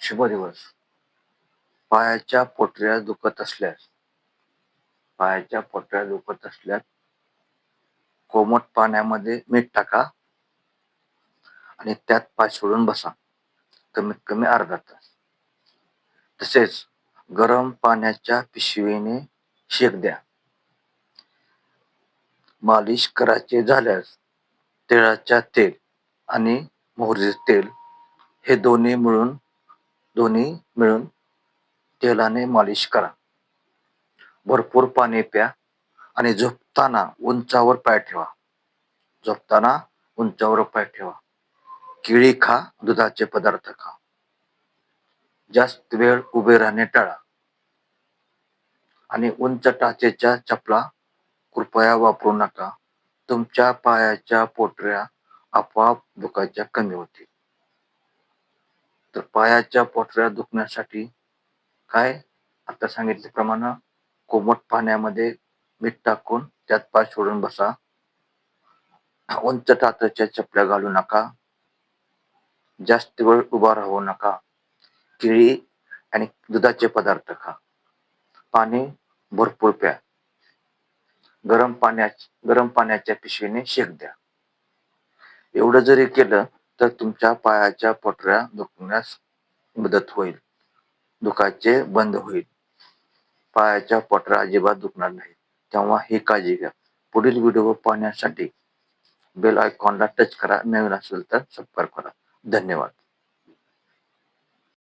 शुभ दिवस. पायाच्या पोटऱ्या दुखत असल्यास कोमट पाण्यामध्ये मीठ टाका आणि त्यात पाय सोडून बसा, कमीत कमी अर्धा तास. तसेच गरम पाण्याच्या पिशवीने शेक द्या. मालिश करायचे झाल्यास तिळाच्या तेल आणि मोहरीचे तेल हे दोन्ही मिळून तेलाने मालिश करा. भरपूर पाणी प्या आणि झोपताना उंचावर पाय ठेवा. केळी खा, दुधाचे पदार्थ खा. जास्त वेळ उभे राहणे टाळा आणि उंच टाचेच्या चपला कृपया वापरू नका. तुमच्या पायाच्या पोटऱ्या आपोआप दुखायच्या कमी होतील. तर पायाच्या पोटऱ्या दुखण्यासाठी काय, आता सांगितल्याप्रमाणे कोमट पाण्यामध्ये मीठ टाकून त्यात पाय सोडून बसा. उंच टाचेच्या चपल्या घालू नका. जास्त वेळ उभा राहू नका. केळी आणि दुधाचे पदार्थ खा. पाणी भरपूर प्या. गरम पाण्याच्या पिशवीने शेक द्या. एवढं जरी केलं तर तुमच्या पायाच्या पोटऱ्या दुखण्यास मदत होईल. दुखायचे बंद होईल. पायाच्या पोटऱ्या अजिबात दुखणार नाही. तेव्हा ही काळजी घ्या. पुढील व्हिडिओ पाहण्यासाठी बेल आयकॉनला टच करा. नवीन असेल तर सबस्क्राईब करा. धन्यवाद.